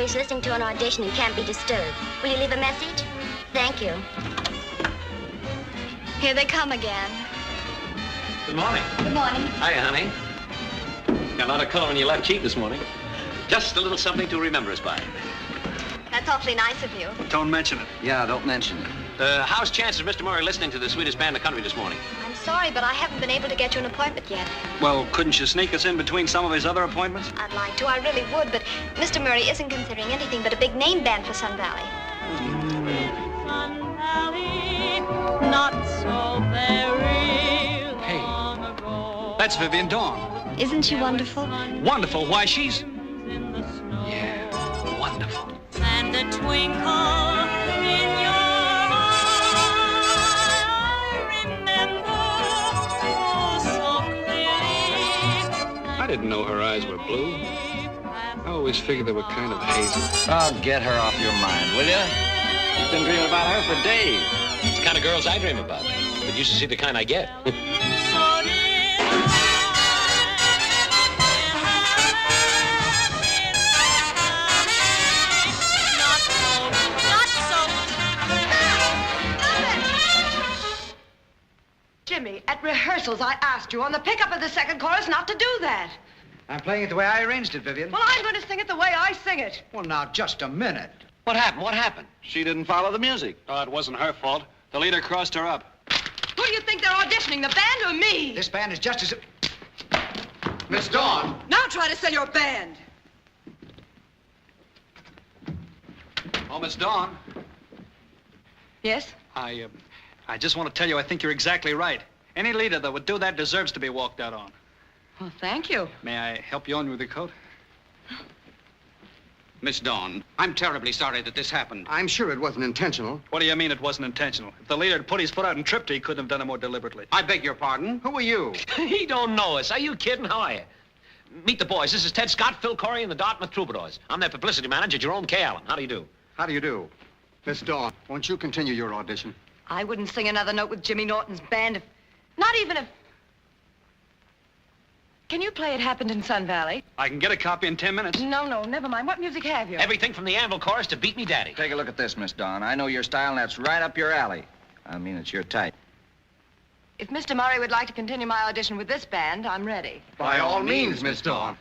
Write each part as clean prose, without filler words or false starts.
finished listening to an audition and can't be disturbed. Will you leave a message? Thank you. Here they come again. Good morning. Good morning. Hi, honey. Got a lot of color in your left cheek this morning. Just a little something to remember us by. That's awfully nice of you. Don't mention it. Yeah, don't mention it. How's chances of Mr. Murray listening to the sweetest band in the country this morning? I'm sorry, but I haven't been able to get you an appointment yet. Well, couldn't you sneak us in between some of his other appointments? I'd like to. I really would, but Mr. Murray isn't considering anything but a big name band for Sun Valley. Sun Valley, not so very long ago. That's Vivian Dawn. Isn't she wonderful? Wonderful. Why, she's... In the snow. Yeah, wonderful. And a twinkle in your eye, I remember oh so clearly. I didn't know her eyes were blue. I always figured they were kind of hazy. Oh, get her off your mind, will you? You've been dreaming about her for days. It's the kind of girls I dream about. But you should see the kind I get. So did Jimmy, at rehearsals, I asked you on the pickup of the second chorus not to do that. I'm playing it the way I arranged it, Vivian. Well, I'm going to sing it the way I sing it. Well, now, just a minute. What happened? What happened? She didn't follow the music. Oh, it wasn't her fault. The leader crossed her up. Who do you think they're auditioning, the band or me? This band is just as... Miss Dawn. Now try to sell your band. Oh, Miss Dawn. Yes? I just want to tell you I think you're exactly right. Any leader that would do that deserves to be walked out on. Well, thank you. May I help you on with your coat? Miss Dawn, I'm terribly sorry that this happened. I'm sure it wasn't intentional. What do you mean it wasn't intentional? If the leader had put his foot out and tripped, he couldn't have done it more deliberately. I beg your pardon. Who are you? He don't know us. Are you kidding? How are you? Meet the boys. This is Ted Scott, Phil Corey, and the Dartmouth Troubadours. I'm their publicity manager, Jerome K. Allen. How do you do? How do you do? Miss Dawn, won't you continue your audition? I wouldn't sing another note with Jimmy Norton's band if... Not even if... Can you play It Happened in Sun Valley? I can get a copy in 10 minutes. No, never mind. What music have you? Everything from the Anvil Chorus to Beat Me Daddy. Take a look at this, Miss Dawn. I know your style, and that's right up your alley. I mean, it's your type. If Mr. Murray would like to continue my audition with this band, I'm ready. By all means, Miss Dawn.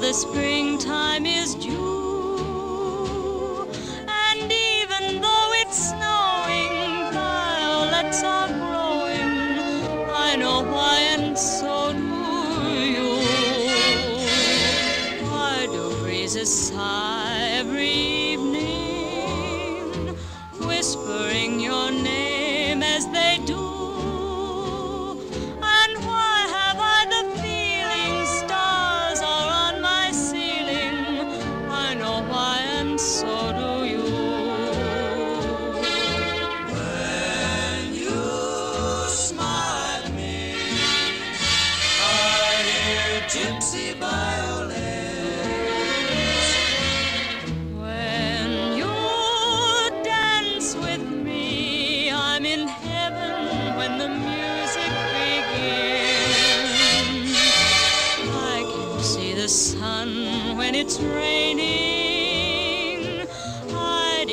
The springtime is due, and even though it's snowing, violets are growing. I know why, and so do you. Why do breezes sigh every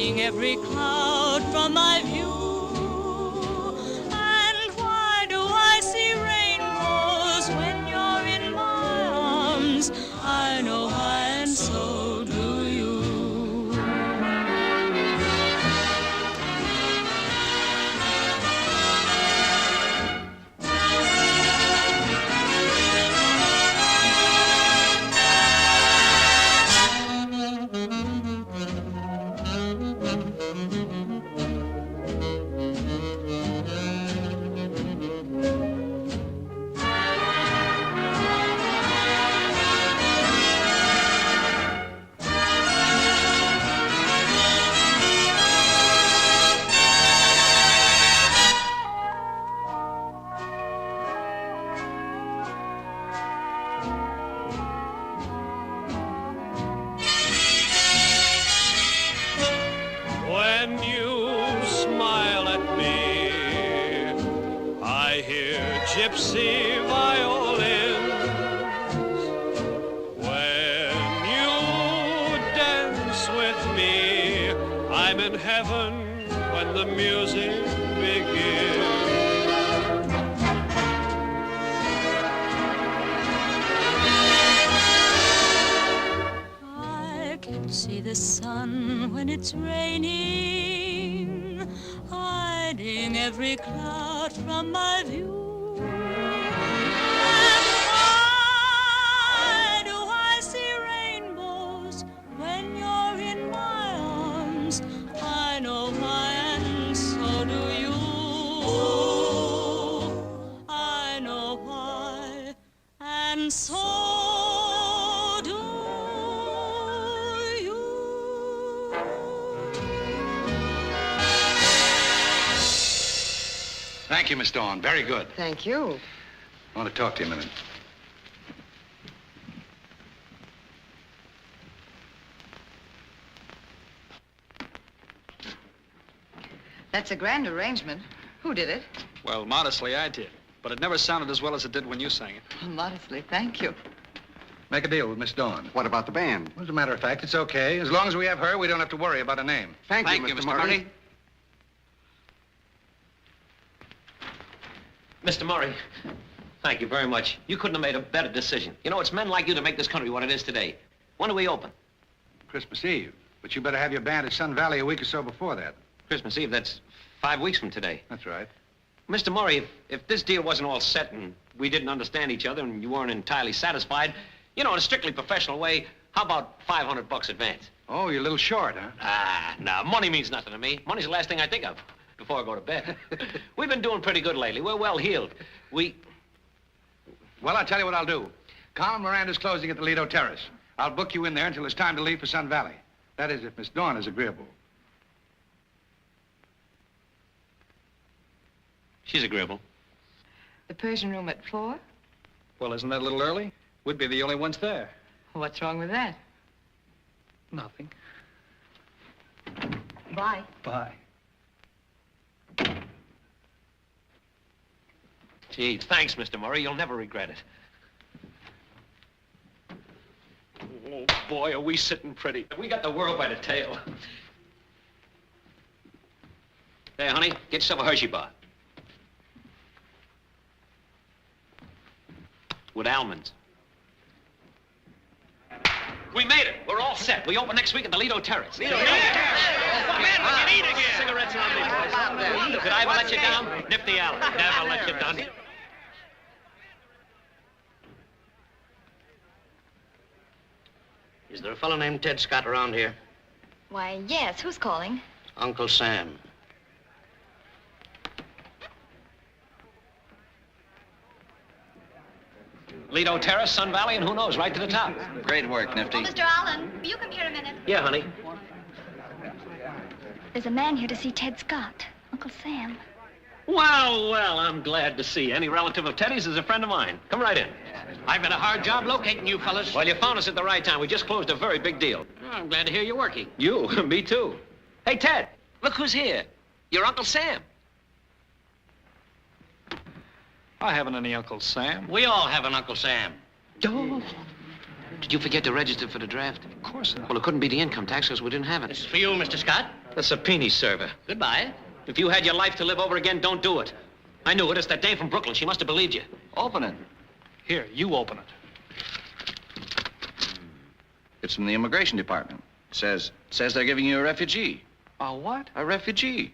hiding every cloud from my view. And why do I see rainbows when you're in my arms? I know why, and so do you. When you smile at me, I hear gypsy violins. When you dance with me, I'm in heaven when the music begins. I can see the sun when it's raining, hiding every cloud from my view. And why do I see rainbows when you're in my arms? I know why, and so do you. I know why, and so do you. Thank you, Miss Dawn. Very good. Thank you. I want to talk to you a minute. That's a grand arrangement. Who did it? Well, modestly, I did. But it never sounded as well as it did when you sang it. Modestly, thank you. Make a deal with Miss Dawn. What about the band? As a matter of fact, it's okay. As long as we have her, we don't have to worry about a name. Thank you, Mr. Murray. Mr. Murray, thank you very much. You couldn't have made a better decision. You know, it's men like you that make this country what it is today. When do we open? Christmas Eve. But you better have your band at Sun Valley a week or so before that. Christmas Eve, that's 5 weeks from today. That's right. Mr. Murray, if this deal wasn't all set and we didn't understand each other and you weren't entirely satisfied, you know, in a strictly professional way, how about $500 advance? Oh, you're a little short, huh? Ah, no, money means nothing to me. Money's the last thing I think of before I go to bed. We've been doing pretty good lately. We're well heeled. Well, I'll tell you what I'll do. Colin Miranda's closing at the Lido Terrace. I'll book you in there until it's time to leave for Sun Valley. That is, if Miss Dawn is agreeable. She's agreeable. The Persian room at 4? Well, isn't that a little early? We'd be the only ones there. What's wrong with that? Nothing. Bye. Bye. Gee, thanks, Mr. Murray. You'll never regret it. Oh, boy, are we sitting pretty. We got the world by the tail. There, honey, get yourself a Hershey bar. With almonds. We made it. We're all set. We open next week at the Lido Terrace. Lido Terrace. Man, we can eat again. Cigarettes on me, boys. Did I ever let you down? Nifty Alley. Never let you down. Is there a fellow named Ted Scott around here? Why, yes. Who's calling? Uncle Sam. Lido Terrace, Sun Valley, and who knows, right to the top. Great work, Nifty. Oh, Mr. Allen, will you come here a minute? Yeah, honey. There's a man here to see Ted Scott. Uncle Sam. Well, well, I'm glad to see you. Any relative of Teddy's is a friend of mine. Come right in. I've had a hard job locating you fellas. Well, you found us at the right time. We just closed a very big deal. Oh, I'm glad to hear you're working. You? Me too. Hey, Ted, look who's here. Your Uncle Sam. I haven't any Uncle Sam. We all have an Uncle Sam. Oh. Did you forget to register for the draft? Of course not. Well, it couldn't be the income tax because we didn't have This it. is for you, Mr. Scott. The subpoena server. Goodbye. If you had your life to live over again, don't do it. I knew it. It's that dame from Brooklyn. She must have believed you. Open it. Here, you open it. It's from the immigration department. Says they're giving you a refugee. A what? A refugee.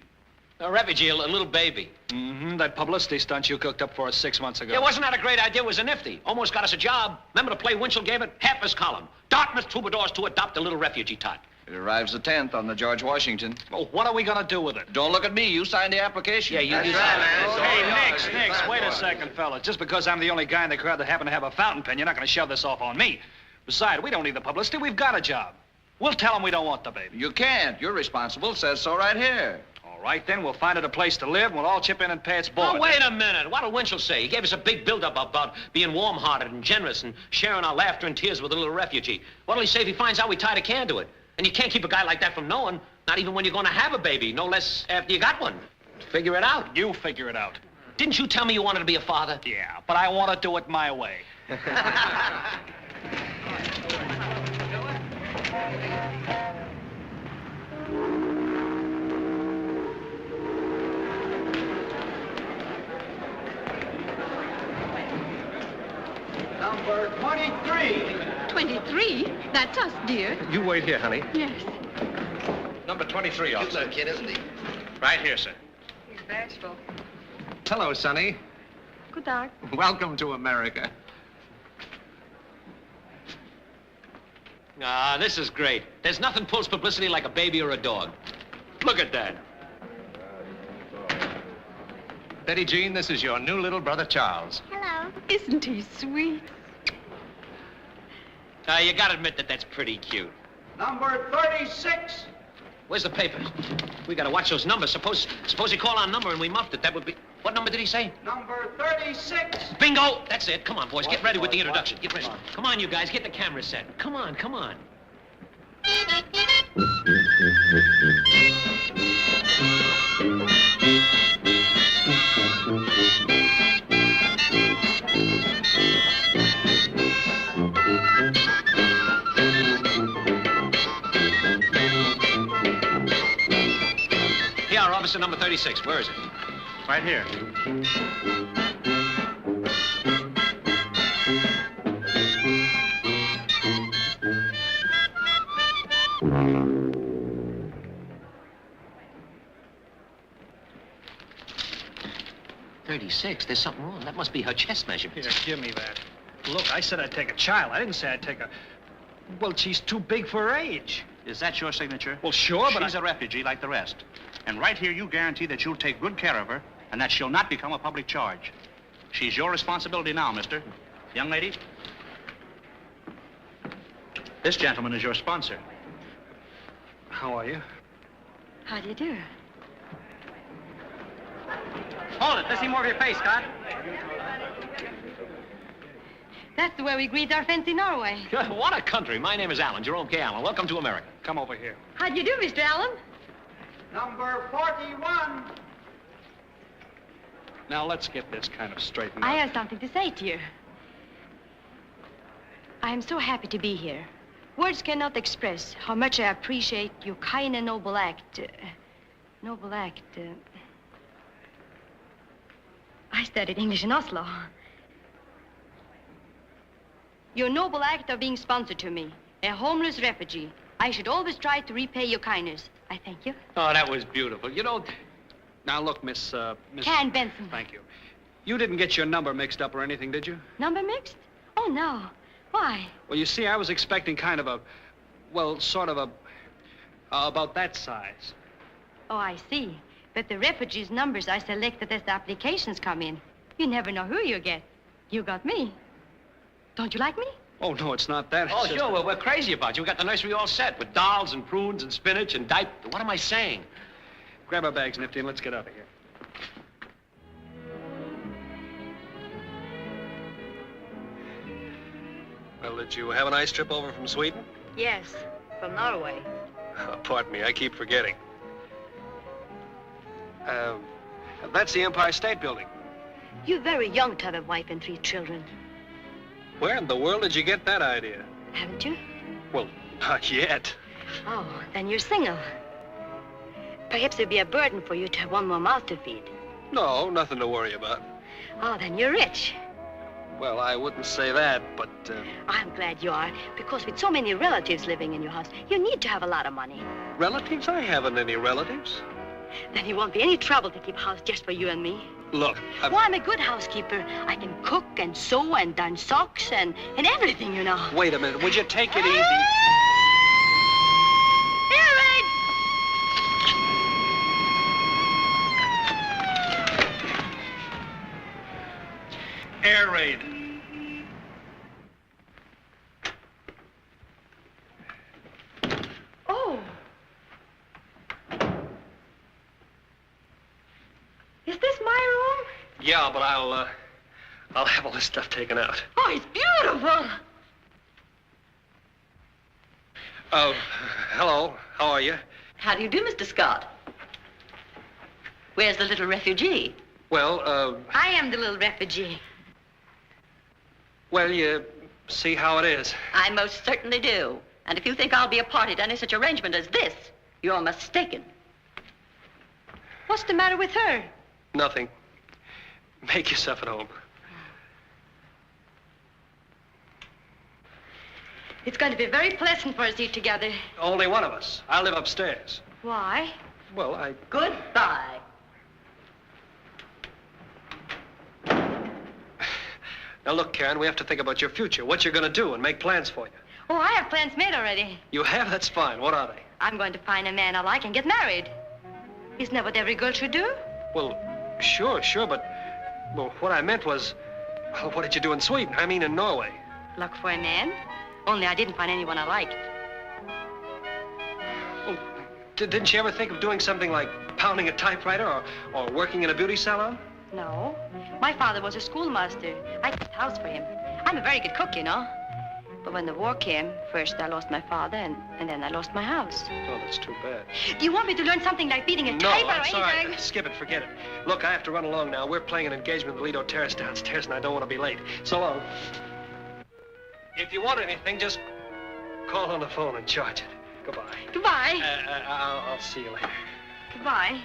A refugee, a little baby. Mm-hmm. That publicity stunt you cooked up for us 6 months ago. Yeah, wasn't that a great idea? It was a nifty. Almost got us a job. Remember the play Winchell gave it? Half his column. Dartmouth troubadours to adopt a little refugee tot. It arrives the 10th on the George Washington. Well, what are we going to do with it? Don't look at me. You signed the application. Yeah, you That's did. right. Hey, Nix, wait a second, fellas. Just because I'm the only guy in the crowd that happened to have a fountain pen, you're not going to shove this off on me. Besides, we don't need the publicity. We've got a job. We'll tell them we don't want the baby. You can't. You're responsible. It says so right here. All right, then. We'll find it a place to live, and we'll all chip in and pay its board. Oh, wait a minute. What did Winchell say? He gave us a big build-up about being warm-hearted and generous and sharing our laughter and tears with a little refugee. What'll he say if he finds out we tied a can to it? And you can't keep a guy like that from knowing, not even when you're going to have a baby, no less after you got one. Figure it out. You figure it out. Didn't you tell me you wanted to be a father? Yeah, but I want to do it my way. Number 23. 23? That's us, dear. You wait here, honey. Yes. Number 23, officer. Cute little kid, isn't he? Right here, sir. He's bashful. Hello, Sonny. Good dag. Welcome to America. Ah, this is great. There's nothing pulls publicity like a baby or a dog. Look at that. Betty Jean, this is your new little brother, Charles. Hello. Isn't he sweet? You gotta admit that that's pretty cute. Number 36. Where's the papers? We gotta watch those numbers. Suppose he called our number and we muffed it. That would be... What number did he say? Number 36. Bingo! That's it. Come on, boys. Get ready with the introduction. Get ready. Come on, you guys. Get the camera set. Come on, come on. Here, officer number 36. Where is it? Right here. There's something wrong. That must be her chest measurement. Here, give me that. Look, I said I'd take a child. I didn't say I'd take a... Well, she's too big for her age. Is that your signature? Well, sure, but she's a refugee like the rest. And right here, you guarantee that you'll take good care of her and that she'll not become a public charge. She's your responsibility now, mister. Young lady, this gentleman is your sponsor. How are you? How do you do? Hold it. Let's see more of your face, Scott. That's the way we greet our friends in Norway. What a country. My name is Allen, Jerome K. Allen. Welcome to America. Come over here. How do you do, Mr. Allen? Number 41. Now, let's get this kind of straightened I out. have something to say to you. I am so happy to be here. Words cannot express how much I appreciate your kind and noble act. I studied English in Oslo. Your noble act of being sponsored to me, a homeless refugee. I should always try to repay your kindness. I thank you. Oh, that was beautiful. You know... Now, look, Miss... Can Benson. Thank you. You didn't get your number mixed up or anything, did you? Number mixed? Oh, no. Why? Well, you see, I was expecting kind of a... Well, sort of a... about that size. Oh, I see. But the refugees' numbers are selected as the applications come in. You never know who you get. You got me. Don't you like me? Oh, no, it's not that. Oh, It's just- sure. Well, we're crazy about you. We got the nursery all set with dolls and prunes and spinach and What am I saying? Grab our bags, Nifty, and let's get out of here. Well, did you have a nice trip over from Sweden? Yes, from Norway. Oh, pardon me, I keep forgetting. That's the Empire State Building. You're very young to have a wife and 3 children. Where in the world did you get that idea? Haven't you? Well, not yet. Oh, then you're single. Perhaps it'd be a burden for you to have one more mouth to feed. No, nothing to worry about. Oh, then you're rich. Well, I wouldn't say that, but... I'm glad you are, because with so many relatives living in your house, you need to have a lot of money. Relatives? I haven't any relatives. Then it won't be any trouble to keep house just for you and me. Look, I'm a good housekeeper. I can cook and sew and darn socks and everything, you know. Wait a minute. Would you take it easy? Air raid. Oh. Is this my room? Yeah, but I'll have all this stuff taken out. Oh, it's beautiful. Oh, hello. How are you? How do you do, Mr. Scott? Where's the little refugee? Well, I am the little refugee. well, you see how it is. I most certainly do. And if you think I'll be a party to any such arrangement as this, you're mistaken. What's the matter with her? Nothing. Make yourself at home. It's going to be very pleasant for us to eat together. Only one of us. I live upstairs. Why? Well, I... Goodbye. Now, look, Karen, we have to think about your future, what you're going to do, and make plans for you. Oh, I have plans made already. You have? That's fine. What are they? I'm going to find a man I like and get married. Isn't that what every girl should do? Well, sure, but... Well, what I meant was... Well, what did you do in Sweden? I mean, in Norway. Look for a man. Only I didn't find anyone I liked. Well, didn't you ever think of doing something like pounding a typewriter or working in a beauty salon? No. My father was a schoolmaster. I kept house for him. I'm a very good cook, you know. But when the war came, first I lost my father, and then I lost my house. Oh, that's too bad. Do you want me to learn something like beating a typewriter or that's all right. anything? Skip it, forget it. Look, I have to run along now. We're playing an engagement at the Lido Terrace downstairs, and I don't want to be late. So long. If you want anything, just call on the phone and charge it. Goodbye. Goodbye. I'll see you later. Goodbye.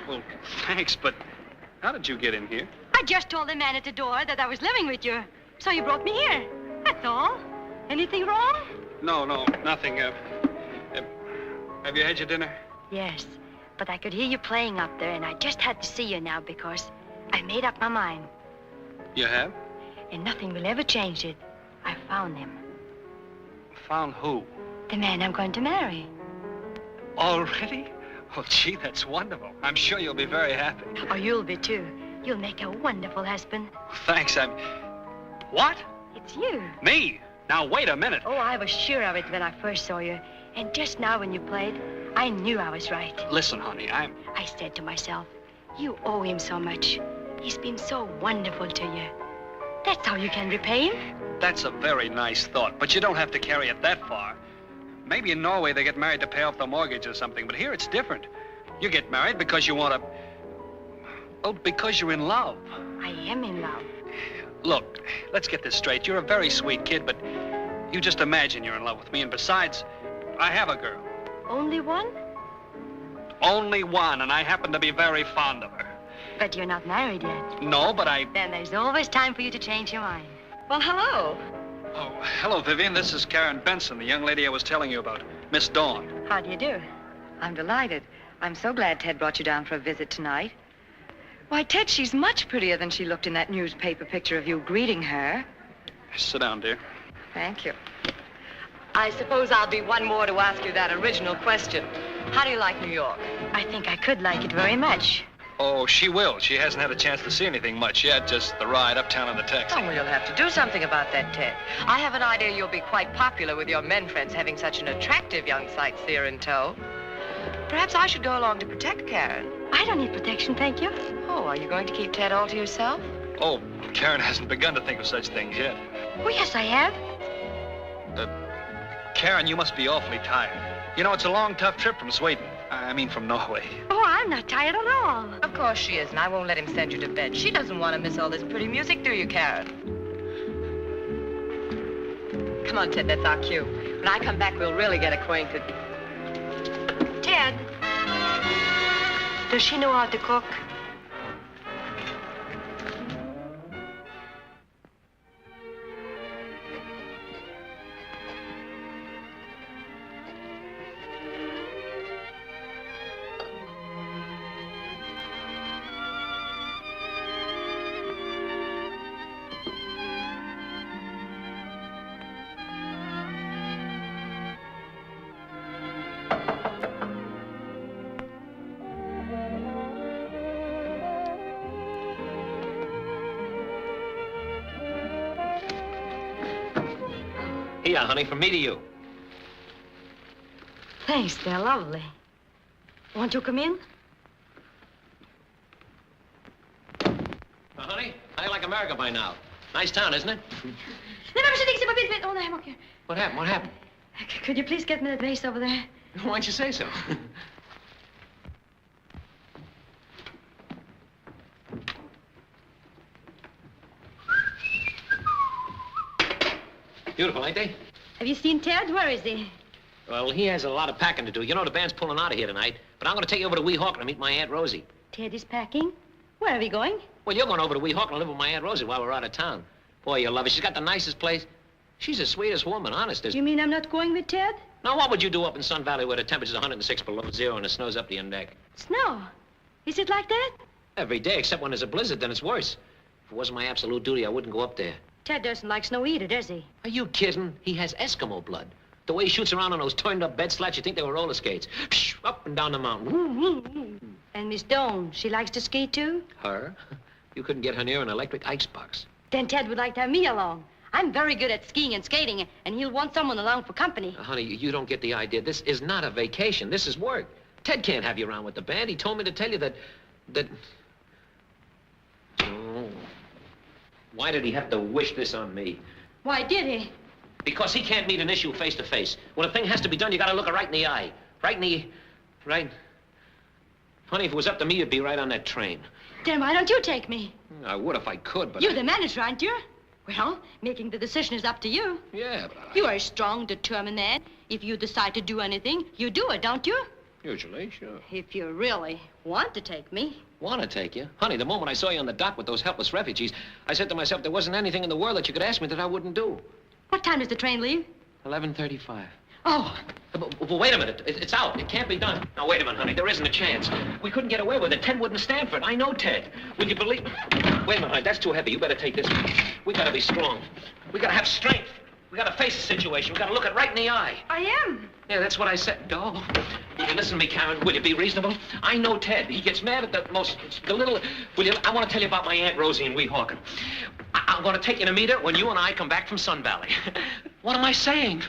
Well, thanks, but how did you get in here? I just told the man at the door that I was living with you. So you brought me here. That's all. Anything wrong? No, nothing. Have you had your dinner? Yes, but I could hear you playing up there, and I just had to see you now because I made up my mind. You have? And nothing will ever change it. I found him. Found who? The man I'm going to marry. Already? Oh, gee, that's wonderful. I'm sure you'll be very happy. Oh, you'll be too. You'll make a wonderful husband. Thanks, What? It's you. Me? Now, wait a minute. Oh, I was sure of it when I first saw you. And just now when you played, I knew I was right. Listen, honey, I said to myself, you owe him so much. He's been so wonderful to you. That's how you can repay him. That's a very nice thought, but you don't have to carry it that far. Maybe in Norway they get married to pay off the mortgage or something, but here it's different. You get married because you want to... Oh, because you're in love. I am in love. Look, let's get this straight. You're a very sweet kid, but you just imagine you're in love with me. And besides, I have a girl. Only one? Only one, and I happen to be very fond of her. But you're not married yet. No, but I... Then there's always time for you to change your mind. Well, hello. Oh, hello, Vivian. This is Karen Benson, the young lady I was telling you about. Miss Dawn. How do you do? I'm delighted. I'm so glad Ted brought you down for a visit tonight. Why, Ted, she's much prettier than she looked in that newspaper picture of you greeting her. Sit down, dear. Thank you. I suppose I'll be one more to ask you that original question. How do you like New York? I think I could like it very much. Oh, she will. She hasn't had a chance to see anything much yet, just the ride uptown in the taxi. Oh, well, you'll have to do something about that, Ted. I have an idea you'll be quite popular with your men friends having such an attractive young sightseer in tow. Perhaps I should go along to protect Karen. I don't need protection, thank you. Oh, are you going to keep Ted all to yourself? Oh, Karen hasn't begun to think of such things yet. Oh, yes, I have. Karen, you must be awfully tired. You know, it's a long, tough trip from Sweden. I mean, from Norway. Oh, I'm not tired at all. Of course she is, and I won't let him send you to bed. She doesn't want to miss all this pretty music, do you, Karen? Come on, Ted, that's our cue. When I come back, we'll really get acquainted. Ted, does she know how to cook? Here, honey, from me to you. Thanks, they're lovely. Won't you come in? Honey, how do you like America by now? Nice town, isn't it? Oh, no, I'm okay. What happened? What happened? Could you please get me that vase over there? Why'd you say so? Beautiful, ain't they? Have you seen Ted? Where is he? Well, he has a lot of packing to do. You know the band's pulling out of here tonight, but I'm going to take you over to Weehawken to meet my Aunt Rosie. Ted is packing? Where are we going? Well, you're going over to Weehawken to live with my Aunt Rosie while we're out of town. Boy, you love her. She's got the nicest place. She's the sweetest woman, honest. You mean I'm not going with Ted? Now, what would you do up in Sun Valley where the temperature's 106 below zero and it snows up the end deck? Snow? Is it like that? Every day, except when there's a blizzard, then it's worse. If it wasn't my absolute duty, I wouldn't go up there. Ted doesn't like snow either, does he? Are you kidding? He has Eskimo blood. The way he shoots around on those turned-up bed slats, you think they were roller skates. Psh, up and down the mountain. And Miss Doan, she likes to ski, too? Her? You couldn't get her near an electric icebox. Then Ted would like to have me along. I'm very good at skiing and skating, and he'll want someone along for company. Honey, you don't get the idea. This is not a vacation. This is work. Ted can't have you around with the band. He told me to tell you that... Oh. Why did he have to wish this on me? Why did he? Because he can't meet an issue face to face. When a thing has to be done, you gotta look it right in the eye. Right in the... Right... Honey, if it was up to me, you'd be right on that train. Then why don't you take me? I would if I could, but... You're the manager, aren't you? Well, making the decision is up to you. Yeah, but You are a strong, determined man. If you decide to do anything, you do it, don't you? Usually, sure. If you really want to take me. Want to take you? Honey, the moment I saw you on the dock with those helpless refugees, I said to myself there wasn't anything in the world that you could ask me that I wouldn't do. What time does the train leave? 11:35. Oh. But wait a minute. It's out. It can't be done. Now, wait a minute, honey. There isn't a chance. We couldn't get away with it. Ted wouldn't stand for it. I know Ted. Will you believe me? Wait a minute, honey. That's too heavy. You better take this one. We gotta be strong. We gotta have strength. We gotta face the situation. We gotta look it right in the eye. I am. Yeah, that's what I said. Oh, will you listen to me, Karen? Will you be reasonable? I know Ted. He gets mad at the little... Will you... I want to tell you about my Aunt Rosie in Weehawken. I'm going to take you to meet her when you and I come back from Sun Valley. What am I saying?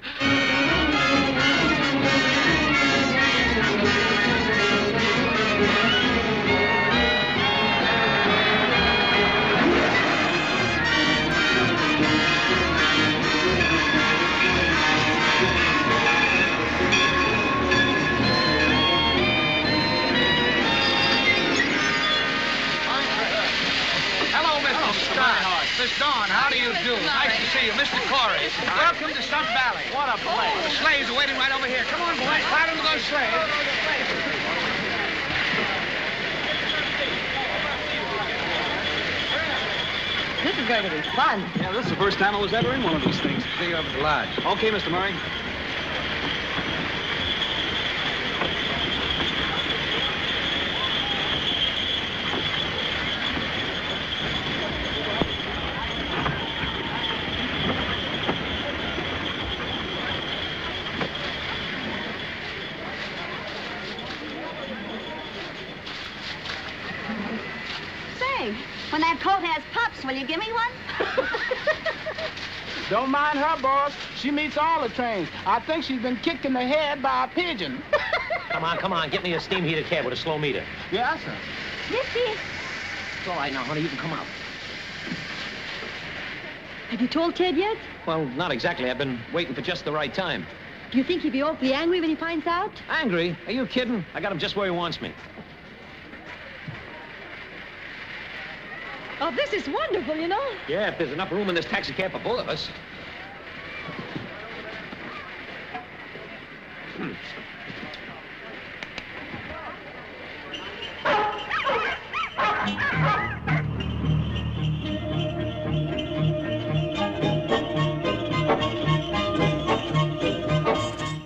Miss Dawn, how do you do? Nice to see you. Mr. Corey, welcome to Sun Valley. What a place. The sleighs are waiting right over here. Come on, boys. Climb into those sleighs. This is going to be fun. Yeah, this is the first time I was ever in one of these things. See you up at the lodge. Okay, Mr. Murray. When that coat has pops, will you give me one? Don't mind her, boss. She meets all the trains. I think she's been kicked in the head by a pigeon. Come on. Get me a steam-heated cab with a slow meter. Yes, sir. Missy. It's all right now, honey. You can come out. Have you told Ted yet? Well, not exactly. I've been waiting for just the right time. Do you think he'd be awfully angry when he finds out? Angry? Are you kidding? I got him just where he wants me. Oh, this is wonderful, you know. Yeah, if there's enough room in this taxi cab for both of us.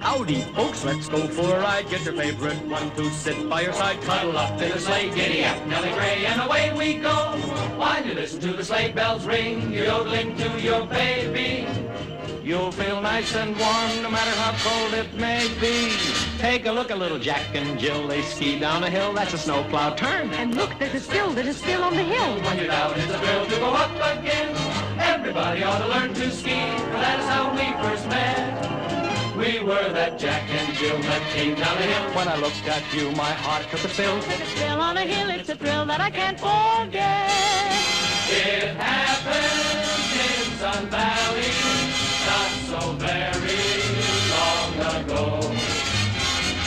Howdy, folks, let's go for a ride. Get your favorite one to sit by your side. Cuddle up in a sleigh, giddy up, Nellie Gray, and away we go. While you listen to the sleigh bells ring, you're yodeling to your baby. You'll feel nice and warm, no matter how cold it may be. Take a look at little Jack and Jill. They ski down a hill, that's a snowplow turn. And look, there's a still on the hill. When you're down, it's a thrill to go up again. Everybody ought to learn to ski, for that is how we first met. We were that Jack and Jill that came down the hill. When I looked at you, my heart took a spill. Took a spill on a hill, it's a thrill that I can't forget. It happened in Sun Valley, not so very long ago.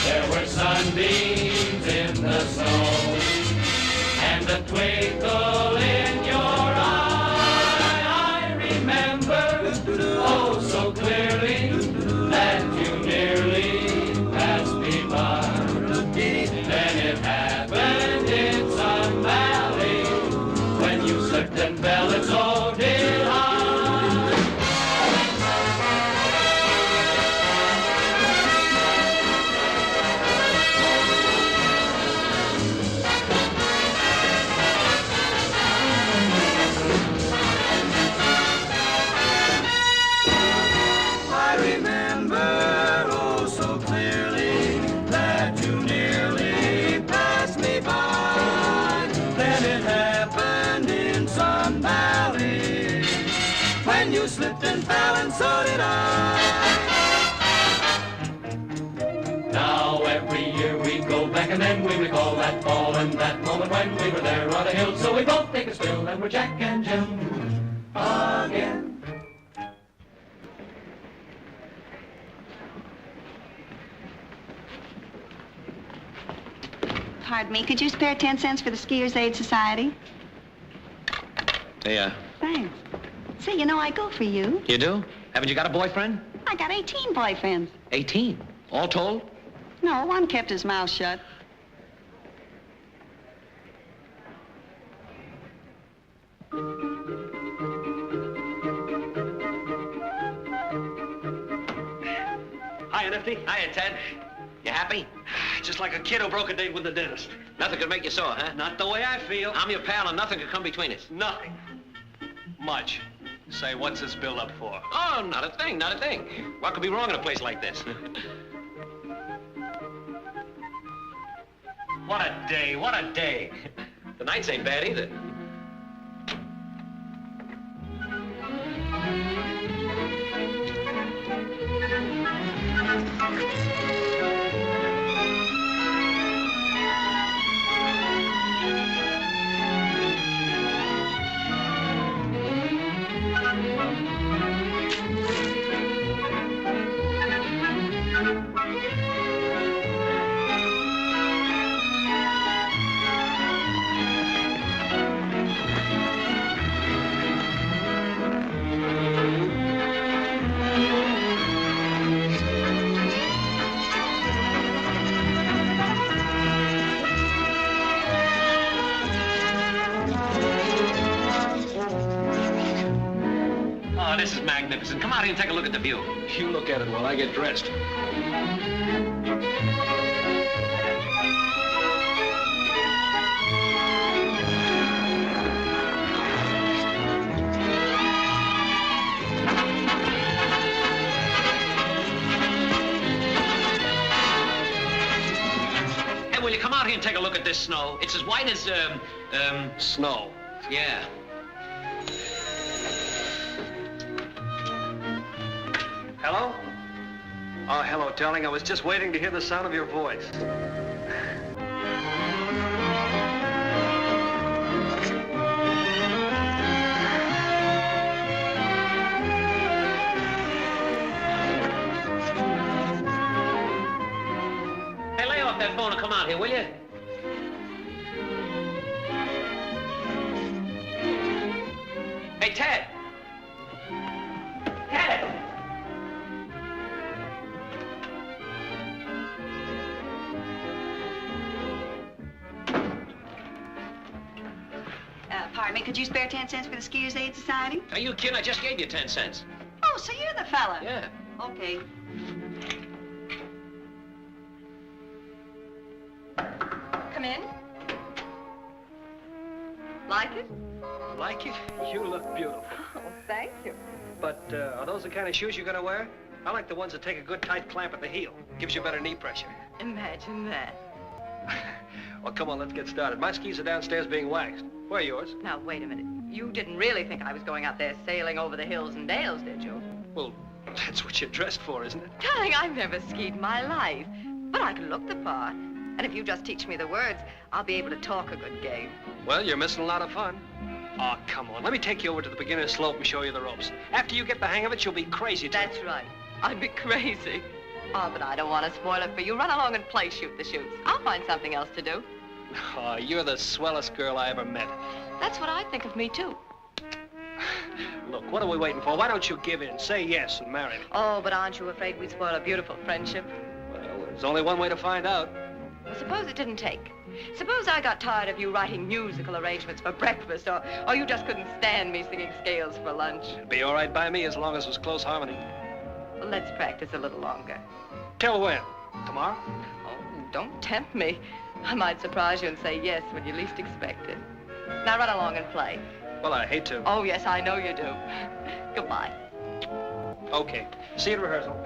There were sunbeams in the snow, and a twinkle in your eye. I remember, oh so clearly, that you nearly passed me by. Then it happened in Sun Valley, when you slipped and fell and so did I. I remember, oh so clearly, that you nearly passed me by. Then it happened in Sun Valley, when you slipped and fell and so did I. Now every year we go back and then we recall that fall and that moment when we were there on the hill. So we both take a spill and we're Jack and Jill again. Pardon me, could you spare 10 cents for the Skiers Aid Society? Hey, Thanks. Say, you know, I go for you. you do? Haven't you got a boyfriend? I got 18 boyfriends. 18. All told? No, one kept his mouth shut. Hiya, Nifty. Hiya, Ted. You happy? Just like a kid who broke a date with the dentist. Nothing could make you sore, huh? Not the way I feel. I'm your pal, and nothing could come between us. Nothing. Much. Say, what's this bill up for? Oh, not a thing, not a thing. What could be wrong in a place like this? What a day, what a day. The nights ain't bad either. This is magnificent. Come out here and take a look at the view. You look at it while I get dressed. Hey, will you come out here and take a look at this snow? It's as white as, Snow. Yeah. Hello? Oh, hello, darling. I was just waiting to hear the sound of your voice. Hey, lay off that phone and come out here, will you? Hey, Ted! Ted! Pardon me, could you spare 10 cents for the Skiers Aid Society? Are you kidding? I just gave you 10 cents. Oh, so you're the fella. Yeah. Okay. Come in. Like it? Like it? You look beautiful. Oh, thank you. But are those the kind of shoes you're gonna wear? I like the ones that take a good tight clamp at the heel. Gives you better knee pressure. Imagine that. Well, come on, let's get started. My skis are downstairs being waxed. Where are yours? Now, wait a minute. You didn't really think I was going out there sailing over the hills and dales, did you? Well, that's what you're dressed for, isn't it? Darling, I've never skied in my life. But I can look the part. And if you just teach me the words, I'll be able to talk a good game. Well, you're missing a lot of fun. Oh, come on. Let me take you over to the beginner's slope and show you the ropes. After you get the hang of it, you'll be crazy. That's right. I'd be crazy. Oh, but I don't want to spoil it for you. Run along and play shoot the chutes. I'll find something else to do. Oh, you're the swellest girl I ever met. That's what I think of me, too. Look, what are we waiting for? Why don't you give in? Say yes and marry me. Oh, but aren't you afraid we'd spoil a beautiful friendship? Well, there's only one way to find out. Well, suppose it didn't take. Suppose I got tired of you writing musical arrangements for breakfast, or you just couldn't stand me singing scales for lunch. It'd be all right by me as long as it was close harmony. Well, let's practice a little longer. Till when? Tomorrow? Oh, don't tempt me. I might surprise you and say yes when you least expect it. Now run along and play. Well, I hate to. Oh, yes, I know you do. Goodbye. Okay. See you at rehearsal.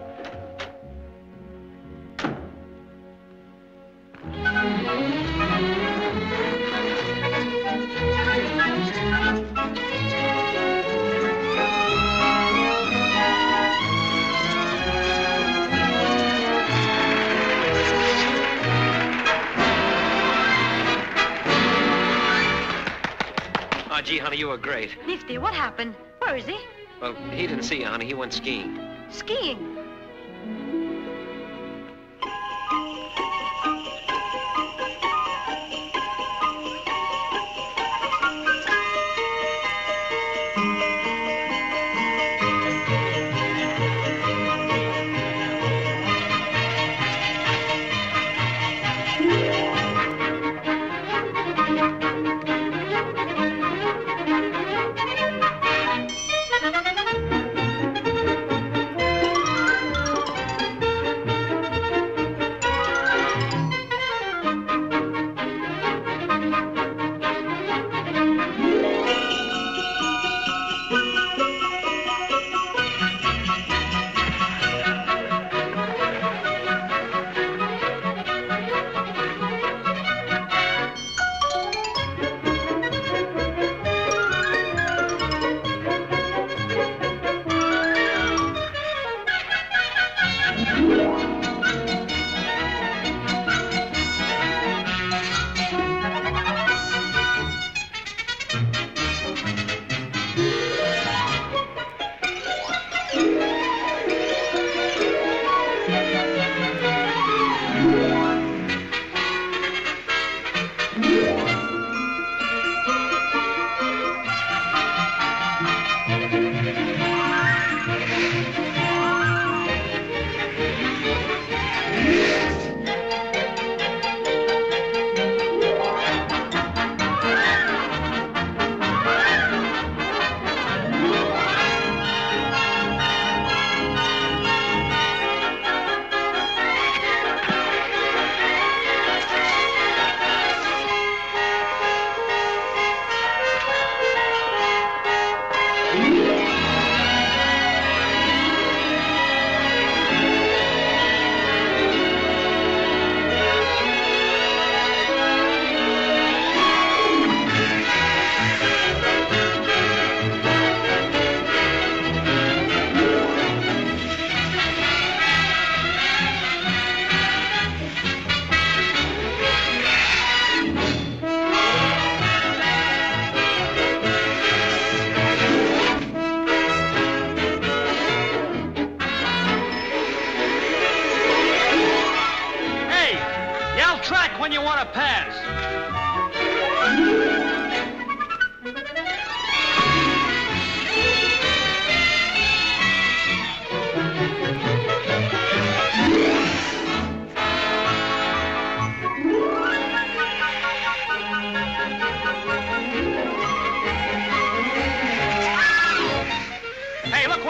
Oh, gee, honey, you were great. Nifty, what happened? Where is he? Well, he didn't see you, honey. He went skiing. Skiing.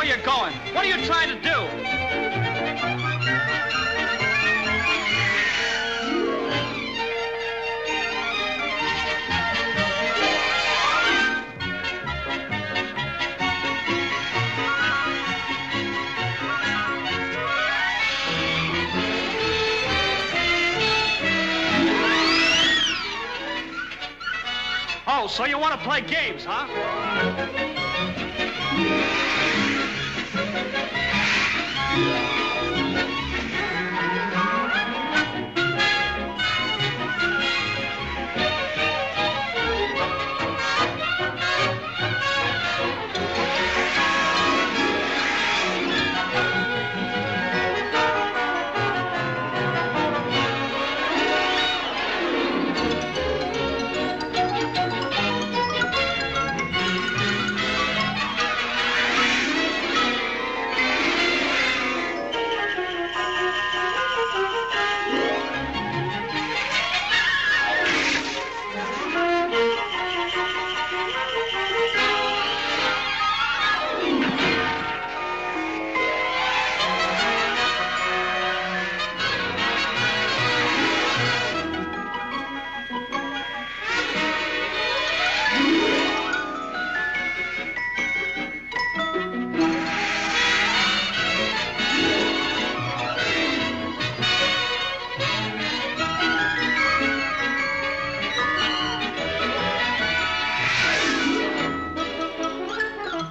where you're going. What are you trying to do? Oh, so you want to play games, huh?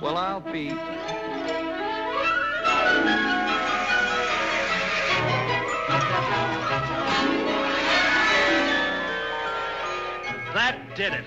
Well, I'll be... That did it.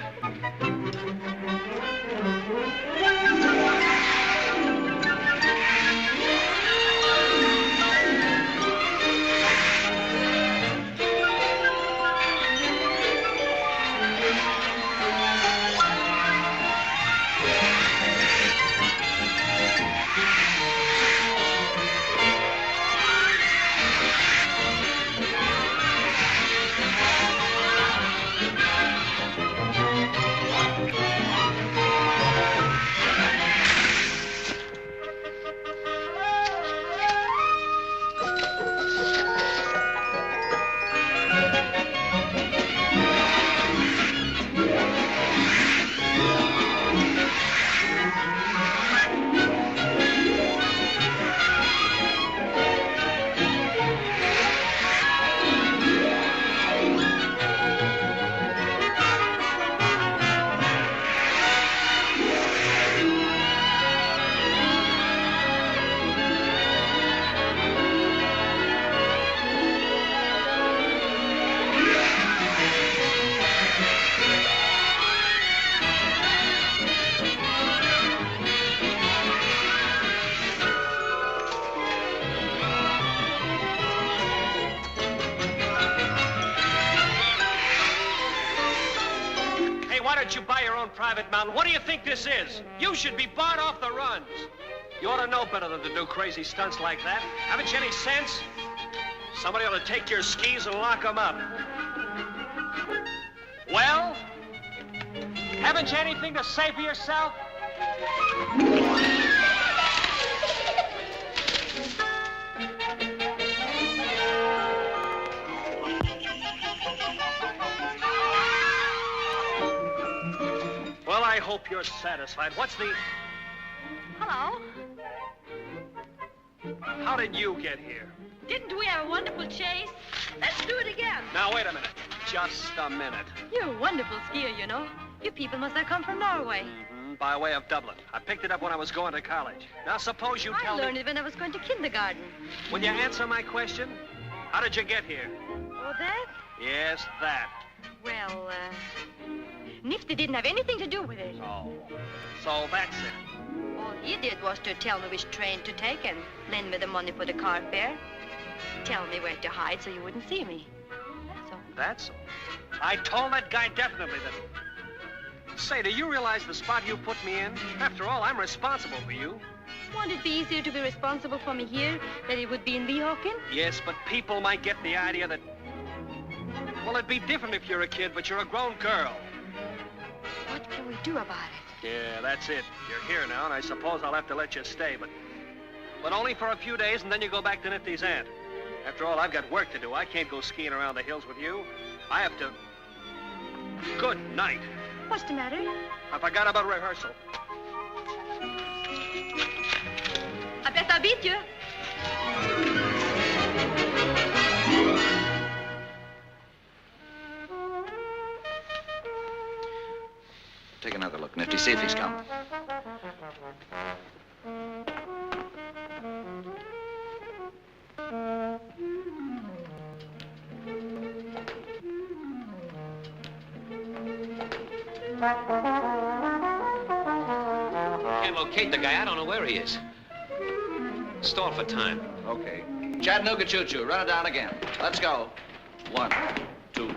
Why don't you buy your own private mountain? What do you think this is? You should be barred off the runs. You ought to know better than to do crazy stunts like that. Haven't you any sense? Somebody ought to take your skis and lock them up. Well? Haven't you anything to say for yourself? Well, I hope you're satisfied. What's the... Hello. How did you get here? Didn't we have a wonderful chase? Let's do it again. Now, wait a minute. Just a minute. You're a wonderful skier, you know. You people must have come from Norway. Mm-hmm. By way of Dublin. I picked it up when I was going to college. Now, suppose you tell me... I learned it when I was going to kindergarten. Will you answer my question? How did you get here? Oh, that? Yes, that. Well, Nifty didn't have anything to do with it. Oh, so that's it. All he did was to tell me which train to take and lend me the money for the car fare. Tell me where to hide so you wouldn't see me. That's all. That's all. I told that guy definitely that... Say, do you realize the spot you put me in? After all, I'm responsible for you. Won't it be easier to be responsible for me here than it would be in Weehawken? Yes, but people might get the idea that... Well, it'd be different if you're a kid, but you're a grown girl. What can we do about it? Yeah, that's it. You're here now, and I suppose I'll have to let you stay, but But only for a few days, and then you go back to Nifty's aunt. After all, I've got work to do. I can't go skiing around the hills with you. I have to... Good night. What's the matter? I forgot about rehearsal. À bientôt, vite. Take another look, Nifty. See if he's coming. Can't locate the guy. I don't know where he is. Stall for time. Okay. Chattanooga choo-choo. Run it down again. Let's go. 1, 2.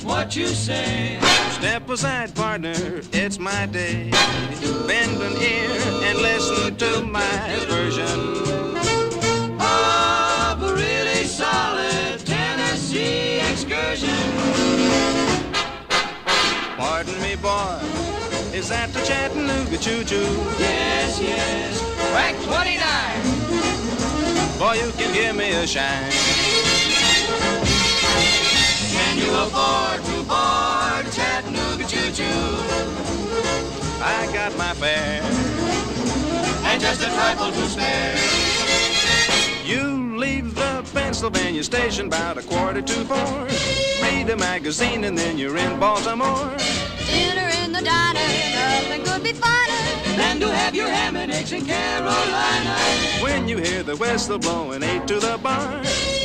What you say? Step aside, partner, it's my day. Bend an ear and listen to my version of a really solid Tennessee excursion. Pardon me, boy, is that the Chattanooga choo-choo? Yes, yes, track 29. Boy, you can give me a shine. Can you afford to board Chattanooga choo-choo? I got my fare and just a trifle to spare. You leave the Pennsylvania station about 3:45. Read a magazine and then you're in Baltimore. Dinner in the diner, nothing could be finer than to have your ham and eggs in Carolina. When you hear the whistle blowing 8 to the bar,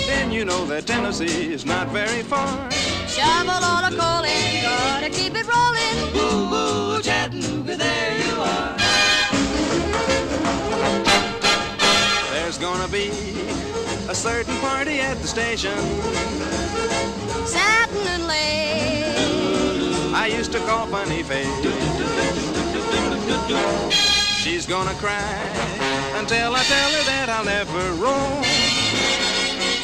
then you know that Tennessee is not very far. Shovel all the coal in, gotta keep it rolling. Ooh, ooh, Chattanooga, there you are. There's gonna be a certain party at the station. Satin and lace, I used to call Funny Face. She's gonna cry until I tell her that I'll never roam.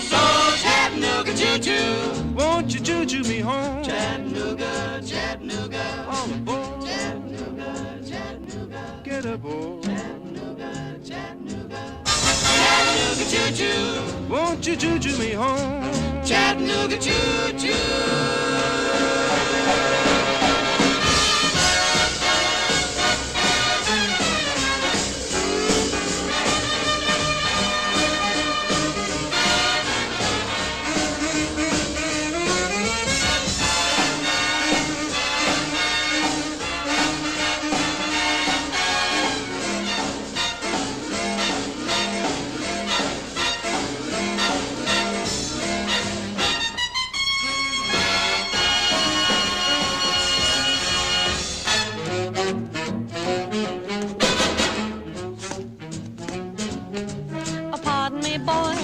So Chattanooga choo-choo, won't you choo-choo me home? Chattanooga, Chattanooga, all aboard. Chattanooga, Chattanooga, get aboard. Chattanooga, Chattanooga, Chattanooga choo-choo, won't you choo-choo me home? Chattanooga choo-choo.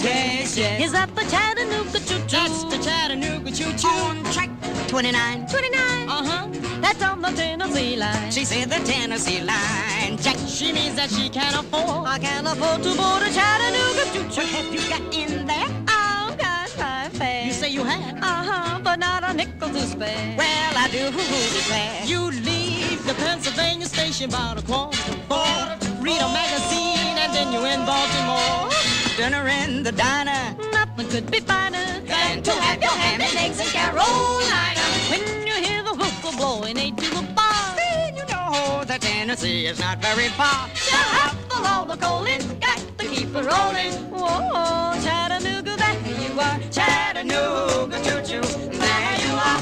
Yes, yes. Is that the Chattanooga choo-choo? That's the Chattanooga choo-choo. On track 29. 29? Uh-huh. That's on the Tennessee line. She said the Tennessee line. Jack. She means that she can't afford. I can't afford to board a Chattanooga choo-choo. What have you got in there? Oh, got my fare. You say you had? Uh-huh, but not a nickel to spare. Well, I do declare. You leave the Pennsylvania station about 3:45. Read a magazine and then you're in Baltimore. Dinner in the diner. Nothing could be finer than to have your ham and eggs in Carolina. When you hear the whistle blowing 8 to the bar, then you know that Tennessee is not very far. You have to load the coal in, got to keep it rolling. Whoa, Chattanooga, there you are. Chattanooga, choo-choo, there you are.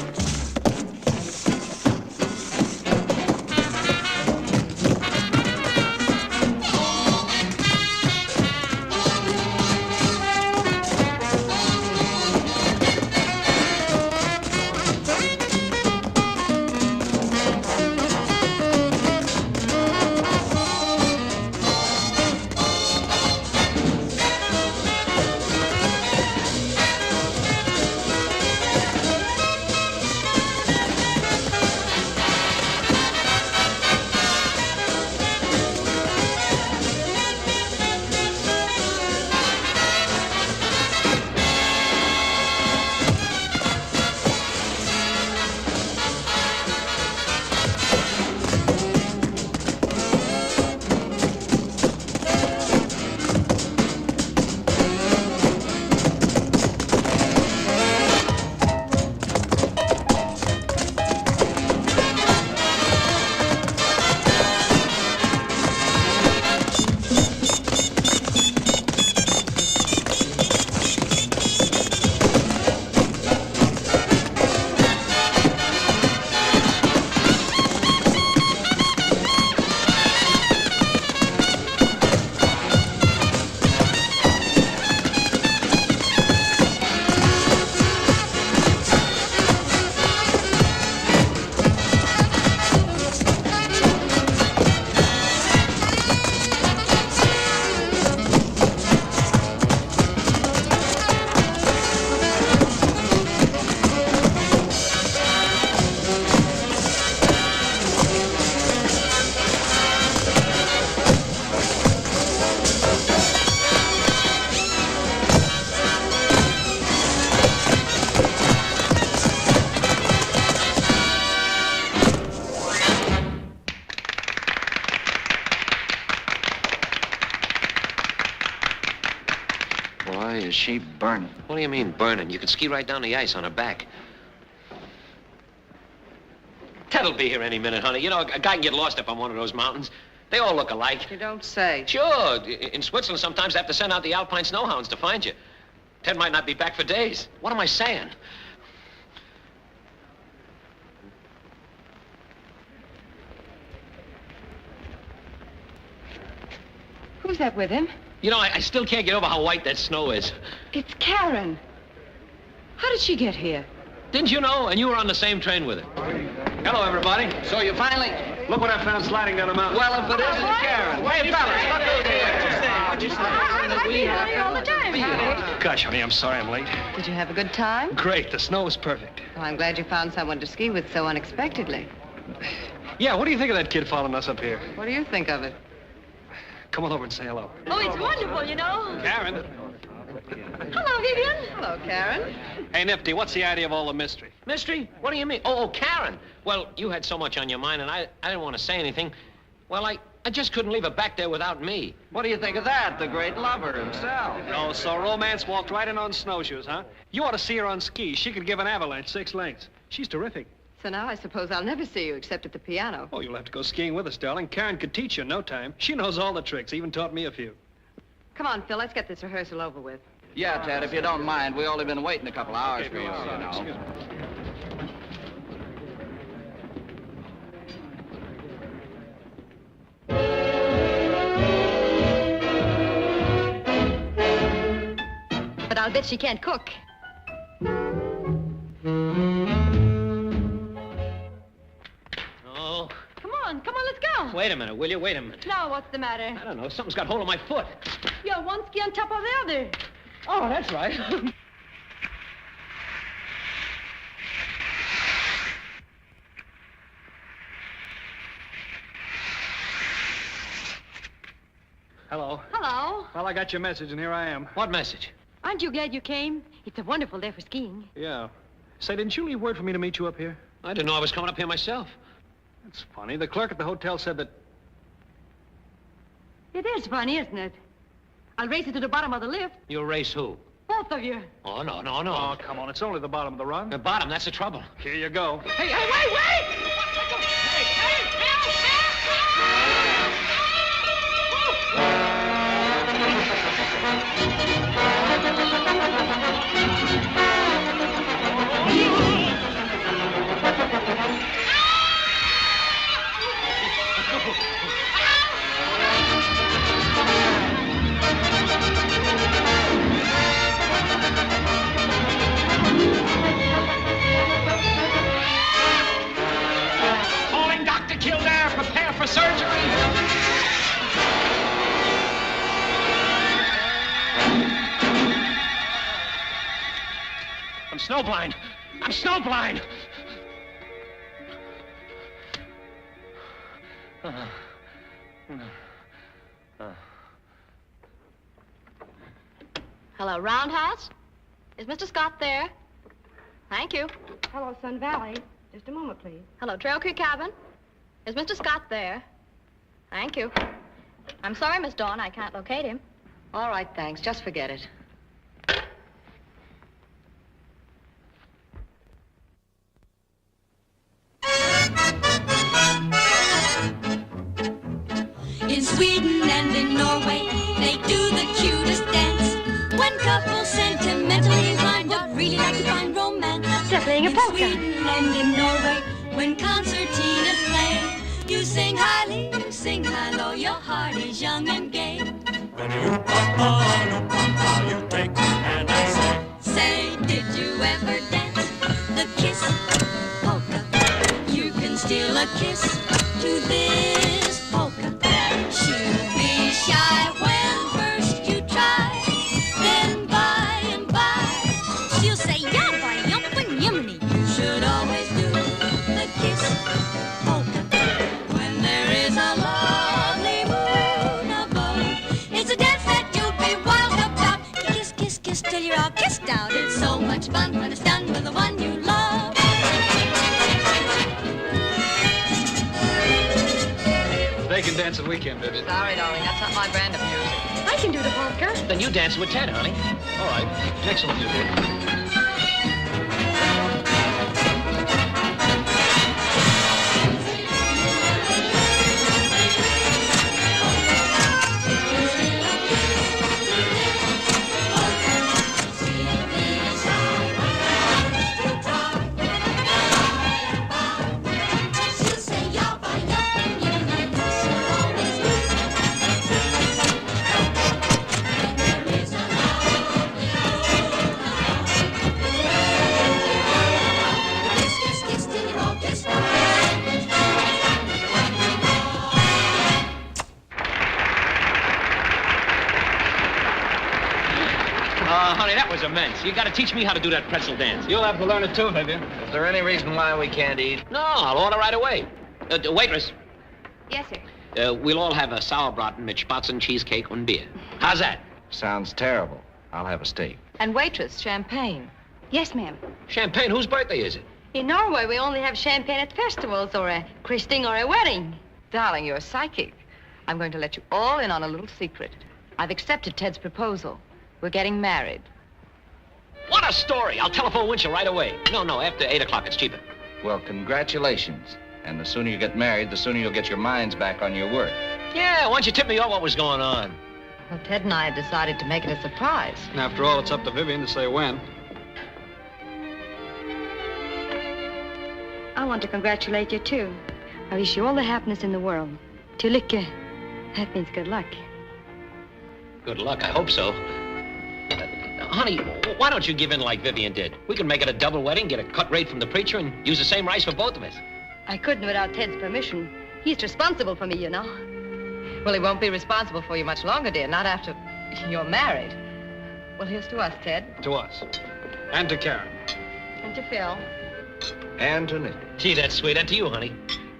Is she burning? What do you mean, burning? You can ski right down the ice on her back. Ted'll be here any minute, honey. You know, a guy can get lost up on one of those mountains. They all look alike. You don't say. Sure. In Switzerland, sometimes they have to send out the Alpine snowhounds to find you. Ted might not be back for days. What am I saying? Who's that with him? You know, I still can't get over how white that snow is. It's Karen. How did she get here? Didn't you know? And you were on the same train with her. Hello, everybody. So you finally... Look what I found sliding down the mountain. Well, if it isn't Karen. Wait, fellas, look who's here. What'd you say? I've been here all the time. Gosh, honey, I'm sorry I'm late. Did you have a good time? Great. The snow was perfect. Oh, I'm glad you found someone to ski with so unexpectedly. Yeah, what do you think of that kid following us up here? What do you think of it? Come on over and say hello. Oh, it's wonderful, you know. Karen. Hello, Vivian. Hello, Karen. Hey, Nifty, what's the idea of all the mystery? Mystery? What do you mean? Oh, Karen. Well, you had so much on your mind, and I didn't want to say anything. Well, I just couldn't leave her back there without me. What do you think of that? The great lover himself. Oh, so romance walked right in on snowshoes, huh? You ought to see her on skis. She could give an avalanche 6 lengths. She's terrific. So now I suppose I'll never see you except at the piano. Oh, you'll have to go skiing with us, darling. Karen could teach you in no time. She knows all the tricks, even taught me a few. Come on, Phil, let's get this rehearsal over with. Yeah, Ted, if you don't mind. We've only been waiting a couple hours for you, you know. But I'll bet she can't cook. Oh. Come on, let's go. Wait a minute, will you? Wait a minute. Now, what's the matter? I don't know. Something's got hold of my foot. You're one ski on top of the other. Oh, that's right. Hello. Hello. Well, I got your message, and here I am. What message? Aren't you glad you came? It's a wonderful day for skiing. Yeah. Say, didn't you leave word for me to meet you up here? I didn't know I was coming up here myself. That's funny. The clerk at the hotel said that... It is funny, isn't it? I'll race you to the bottom of the lift. You'll race who? Both of you. Oh, no, no, no. Oh, come on. It's only the bottom of the run. The bottom, that's the trouble. Here you go. Hey, wait! Calling Dr. Kildare, prepare for surgery. I'm snowblind. I'm snowblind. Hello, Roundhouse? Is Mr. Scott there? Thank you. Hello, Sun Valley. Just a moment, please. Hello, Trail Creek Cabin? Is Mr. Scott there? Thank you. I'm sorry, Miss Dawn, I can't locate him. All right, thanks. Just forget it. In Sweden and in Norway, they do the cutest dance. When couples sentimentally inclined would really like to find romance. They're playing a polka. In Sweden and in Norway, when concertinas play, you sing highly, you sing high low, your heart is young and gay. When you papa, you take my hand and Say, did you ever dance the kiss polka? You can steal a kiss to this polka. She'll be shy when first you try, then by and by she'll say yabba yumpa yummy. You should always do the kiss polka when there is a lovely moon above. It's a dance that you'll be wild about. Kiss, kiss, kiss till you're all kissed out. It's so much fun when it's done with the one you love. They can dance at weekend, Vivian. Sorry, darling. That's not my brand of music. I can do the polka. Then you dance with Ted, honey. All right. Excellent, you did. Honey, that was immense. You got to teach me how to do that pretzel dance. You'll have to learn it too, Vivian. Is there any reason why we can't eat? No, I'll order right away. Waitress, Yes, sir. we'll all have a sauerbraten mit Spatzen, cheesecake, and beer. How's that? Sounds terrible. I'll have a steak. And waitress, champagne. Yes, ma'am. Champagne, whose birthday is it? In Norway, we only have champagne at festivals or a christening or a wedding. Darling, you're psychic. I'm going to let you all in on a little secret. I've accepted Ted's proposal. We're getting married. What a story. I'll telephone Winchell right away. No, after 8 o'clock. It's cheaper. Well, congratulations. And the sooner you get married, the sooner you'll get your minds back on your work. Yeah, why don't you tip me off what was going on? Well, Ted and I have decided to make it a surprise. And after all, it's up to Vivian to say when. I want to congratulate you, too. I wish you all the happiness in the world. Till lycka. That means good luck. Good luck, I hope so. Honey, why don't you give in like Vivian did? We can make it a double wedding, get a cut rate from the preacher, and use the same rice for both of us. I couldn't without Ted's permission. He's responsible for me, you know. Well, he won't be responsible for you much longer, dear. Not after you're married. Well, here's to us, Ted. To us. And to Karen. And to Phil. And to Nick. Gee, that's sweet. And to you, honey.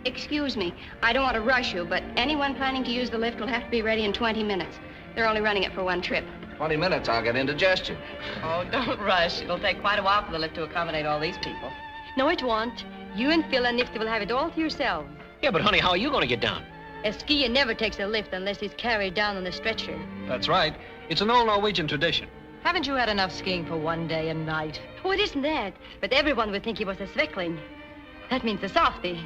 Excuse me. I don't want to rush you, but anyone planning to use the lift will have to be ready in 20 minutes. They're only running it for one trip. 20 minutes, I'll get indigestion. Oh, don't rush. It'll take quite a while for the lift to accommodate all these people. No, it won't. You and Phil and Nifty will have it all to yourselves. Yeah, but honey, how are you going to get down? A skier never takes a lift unless he's carried down on a stretcher. That's right. It's an old Norwegian tradition. Haven't you had enough skiing for one day and night? Oh, it isn't that. But everyone would think he was a Sveckling. That means a softie.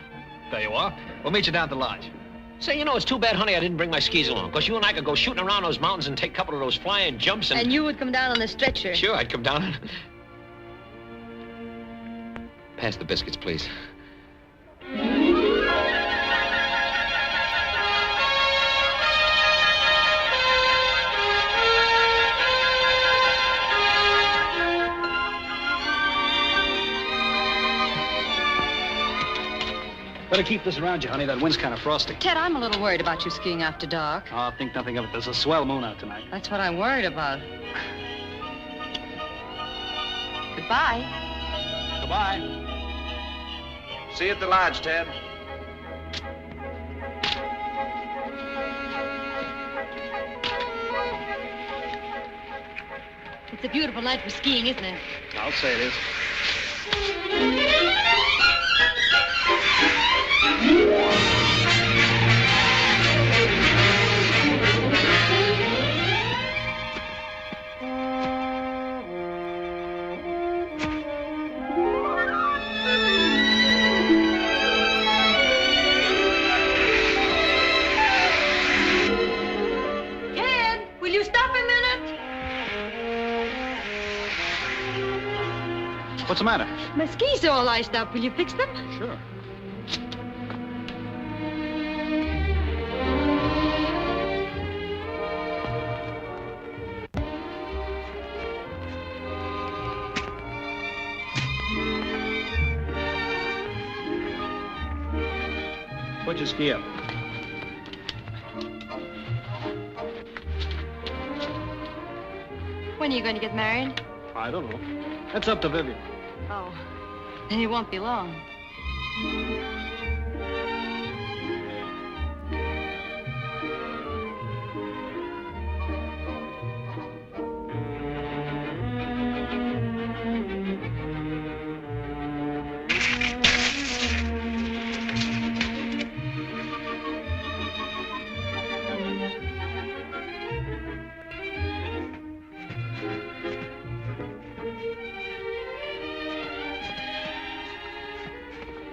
There you are. We'll meet you down at the lodge. Say, you know, it's too bad, honey, I didn't bring my skis along. Because you and I could go shooting around those mountains and take a couple of those flying jumps and... And you would come down on the stretcher. Sure, I'd come down. Pass the biscuits, please. Better keep this around you, honey. That wind's kind of frosty. Ted, I'm a little worried about you skiing after dark. Oh, think nothing of it. There's a swell moon out tonight. That's what I'm worried about. Goodbye. Goodbye. See you at the lodge, Ted. It's a beautiful night for skiing, isn't it? I'll say it is. Ted, will you stop a minute? What's the matter? My skis are all iced up. Will you fix them? Sure. Put your ski up. When are you going to get married? I don't know. That's up to Vivian. Oh, then it won't be long.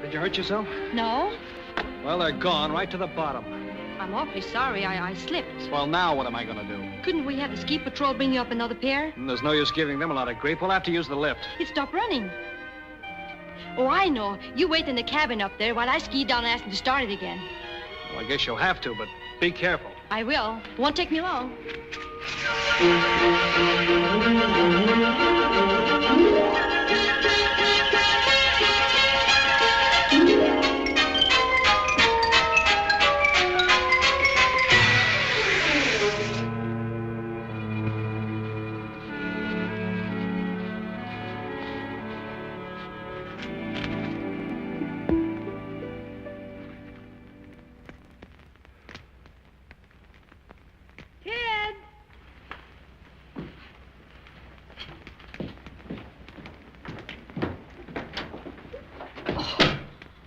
Did you hurt yourself? No, Well, they're gone right to the bottom. I'm awfully sorry. I slipped. Well, now what am I going to do? Couldn't we have the ski patrol bring you up another pair? There's no use giving them a lot of grief. We'll have to use the lift. It stopped running. Oh, I know. You wait in the cabin up there while I ski down and ask them to start it again. Well, I guess you'll have to, but be careful. I will. It won't take me long. Ted!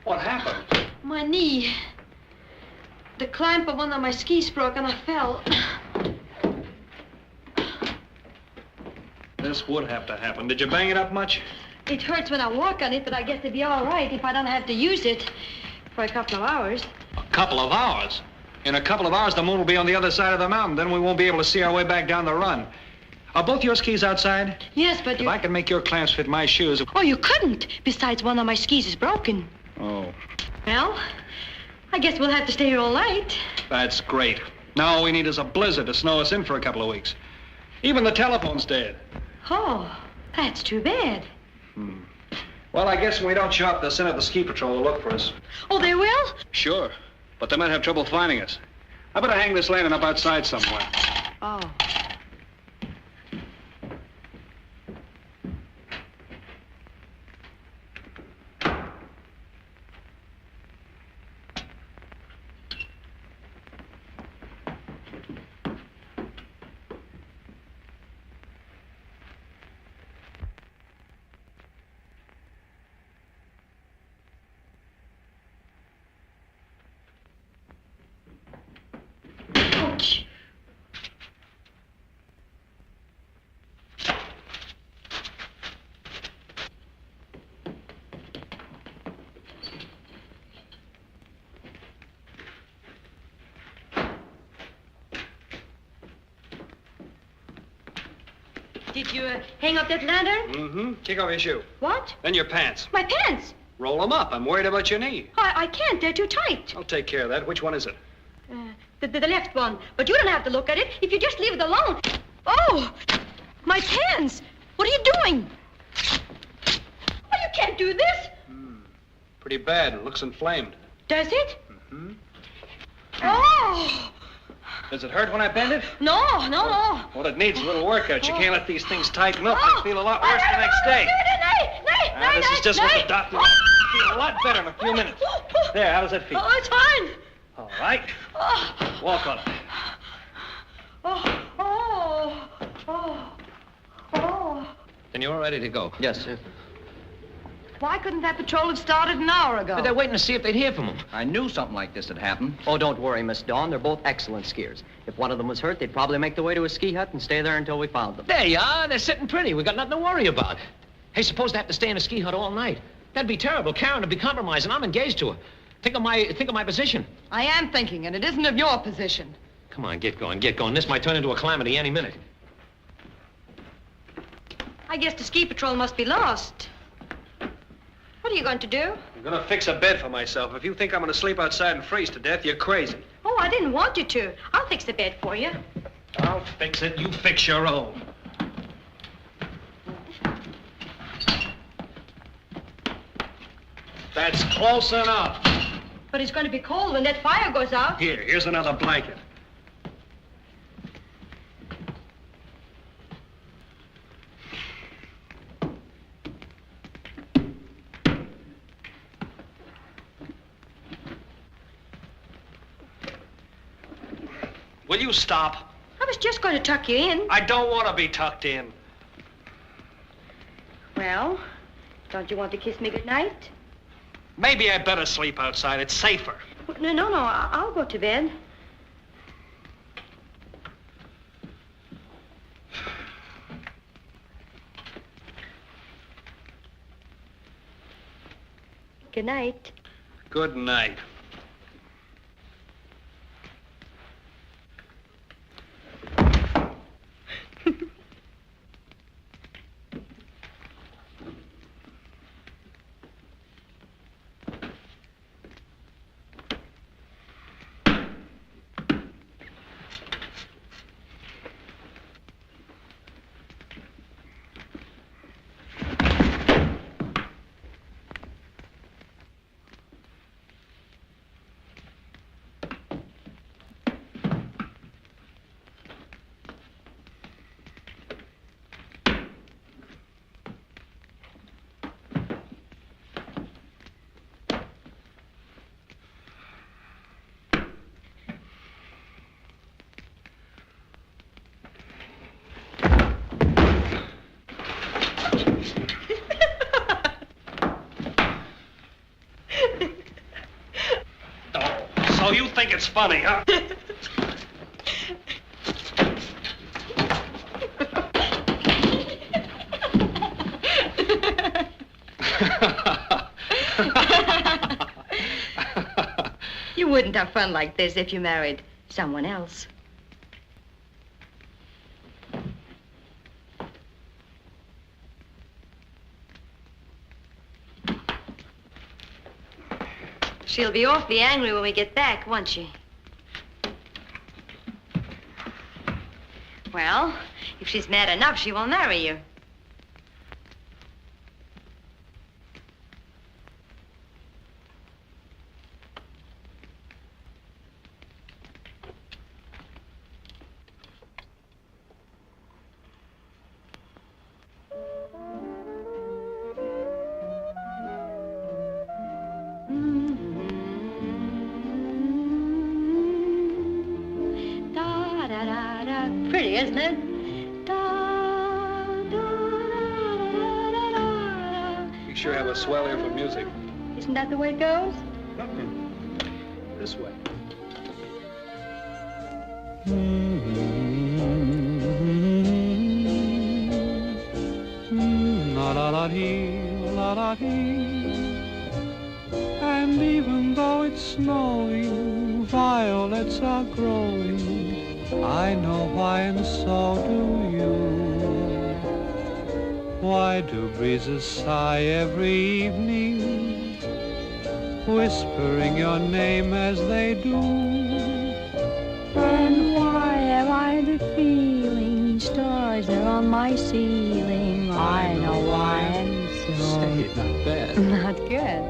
What happened? My knee. The clamp of one of my skis broke and I fell. This would have to happen. Did you bang it up much? It hurts when I walk on it, but I guess it'd be all right if I don't have to use it for a couple of hours. A couple of hours? In a couple of hours, the moon will be on the other side of the mountain. Then we won't be able to see our way back down the run. Are both your skis outside? Yes, but If I can make your clamps fit my shoes... Oh, you couldn't. Besides, one of my skis is broken. Oh, Well, I guess we'll have to stay here all night. that's great. Now all we need is a blizzard to snow us in for a couple of weeks. Even the telephone's dead. Oh, that's too bad. Well, I guess when we don't show up, they'll send out the ski patrol to look for us. Oh, they will? Sure, but they might have trouble finding us. I better hang this lantern up outside somewhere. Oh. Did you hang up that lantern? Mm-hmm. Kick off your shoe. What? Then your pants. My pants? Roll them up. I'm worried about your knee. I can't. They're too tight. I'll take care of that. Which one is it? The left one. But you don't have to look at it if you just leave it alone. Oh! My pants! What are you doing? Oh, you can't do this. Pretty bad. It looks inflamed. Does it? Mm-hmm. Oh! Does it hurt when I bend it? No. Well, it needs a little workout. You can't let these things tighten up. They feel a lot worse the next day. This is just what the doctor wants. Feel a lot better in a few minutes. There, how does that feel? Oh, it's fine. All right. Walk on it. Then you're all ready to go. Yes, sir. Why couldn't that patrol have started an hour ago? They're waiting to see if they'd hear from them. I knew something like this would happen. Oh, don't worry, Miss Dawn. They're both excellent skiers. If one of them was hurt, they'd probably make their way to a ski hut and stay there until we found them. There you are. They're sitting pretty. We got nothing to worry about. Hey, suppose they have to stay in a ski hut all night. That'd be terrible. Karen would be compromised, and I'm engaged to her. Think of my position. I am thinking, and it isn't of your position. Come on, get going. This might turn into a calamity any minute. I guess the ski patrol must be lost. What are you going to do? I'm going to fix a bed for myself. If you think I'm going to sleep outside and freeze to death, you're crazy. Oh, I didn't want you to. I'll fix the bed for you. I'll fix it. You fix your own. That's close enough. But it's going to be cold when that fire goes out. Here's another blanket. Will you stop? I was just going to tuck you in. I don't want to be tucked in. Well, don't you want to kiss me goodnight? Maybe I better sleep outside. It's safer. No. I'll go to bed. Good night. Good night. So you think it's funny, huh? You wouldn't have fun like this if you married someone else. She'll be awfully angry when we get back, won't she? Well, if she's mad enough, she will marry you. Pretty, isn't it? You sure have a swell ear for music. Isn't that the way it goes? This way. And even though it's snowing, violets are growing. I know why, and so do you. Why do breezes sigh every evening, whispering your name as they do? And why have I the feeling stars are on my ceiling? I know why, and so... Say, not bad. Not good.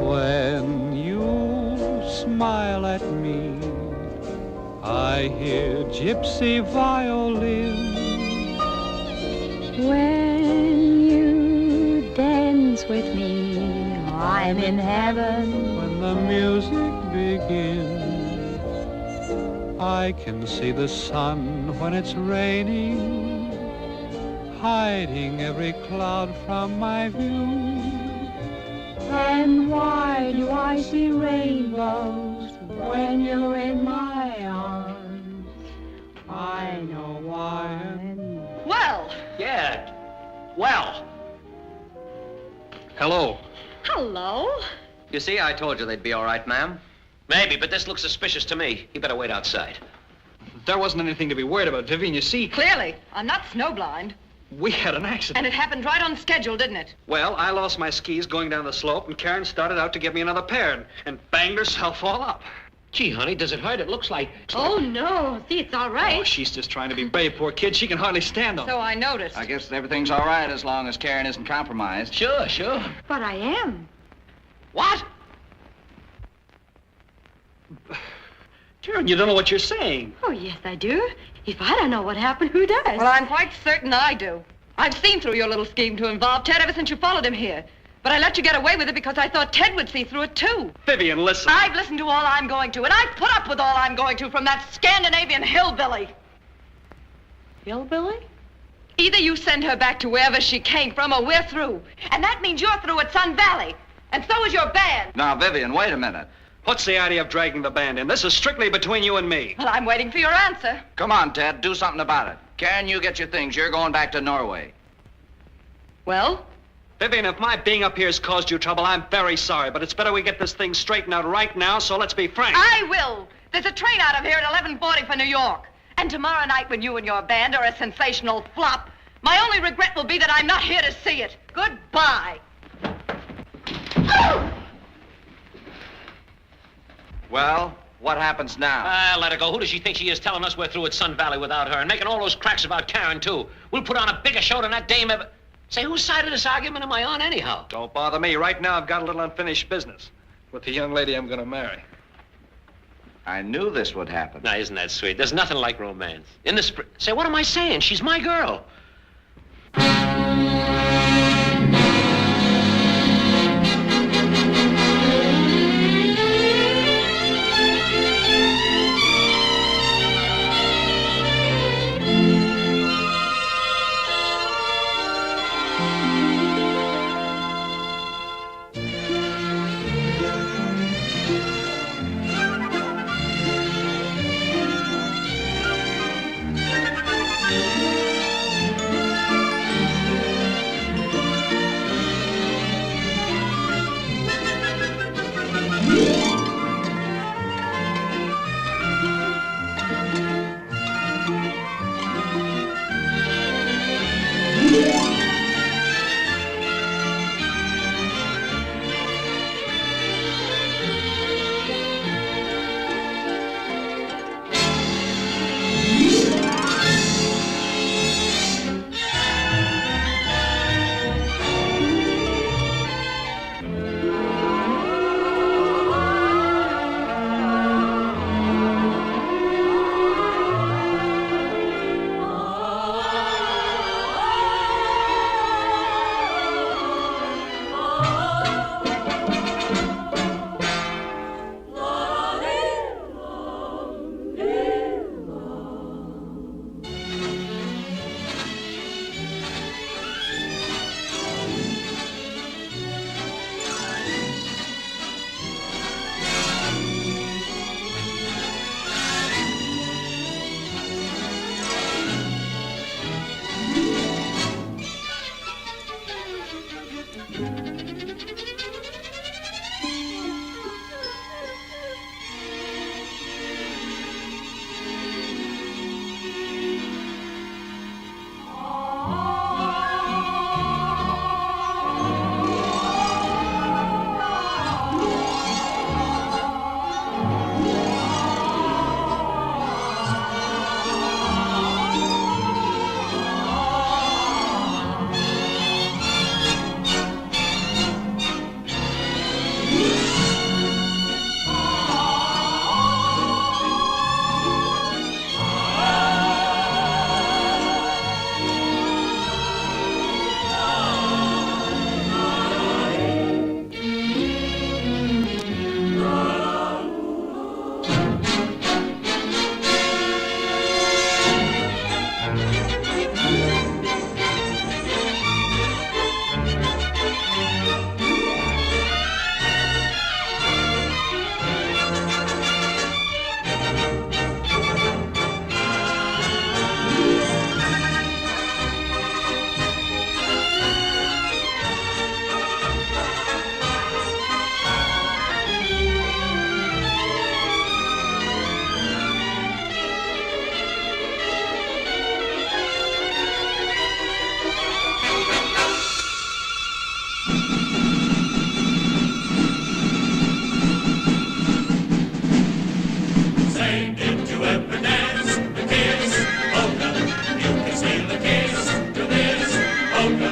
When you smile at me, I hear gypsy violins. When you dance with me, I'm in heaven. When the music begins, I can see the sun when it's raining, hiding every cloud from my view. And why do I see rainbows when you're in my arms? I know why. Well. Yeah. Well. Hello. Hello. You see, I told you they'd be all right, ma'am. Maybe, but this looks suspicious to me. You better wait outside. There wasn't anything to be worried about, Vivian. You see... Clearly. I'm not snowblind. We had an accident. And it happened right on schedule, didn't it? Well, I lost my skis going down the slope, and Karen started out to get me another pair and banged herself all up. Gee, honey, does it hurt? It looks like... Oh, no. See, it's all right. Oh, she's just trying to be brave, poor kid. She can hardly stand on it. So I noticed. I guess everything's all right as long as Karen isn't compromised. Sure. But I am. What? Karen, you don't know what you're saying. Oh, yes, I do. If I don't know what happened, who does? Well, I'm quite certain I do. I've seen through your little scheme to involve Ted ever since you followed him here. But I let you get away with it because I thought Ted would see through it, too. Vivian, listen. I've listened to all I'm going to, and I've put up with all I'm going to from that Scandinavian hillbilly. Hillbilly? Either you send her back to wherever she came from, or we're through. And that means you're through at Sun Valley. And so is your band. Now, Vivian, wait a minute. What's the idea of dragging the band in? This is strictly between you and me. Well, I'm waiting for your answer. Come on, Ted, do something about it. Karen, you get your things. You're going back to Norway. Well? Vivian, if my being up here has caused you trouble, I'm very sorry, but it's better we get this thing straightened out right now, so let's be frank. I will. There's a train out of here at 11:40 for New York. And tomorrow night, when you and your band are a sensational flop, my only regret will be that I'm not here to see it. Goodbye. Oh! Well, what happens now? Let her go. Who does she think she is telling us we're through at Sun Valley without her and making all those cracks about Karen, too? We'll put on a bigger show than that dame ever... Say, whose side of this argument am I on anyhow? Don't bother me. Right now, I've got a little unfinished business with the young lady I'm going to marry. I knew this would happen. Now, isn't that sweet? There's nothing like romance. In the spring... Say, what am I saying? She's my girl.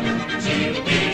She'll be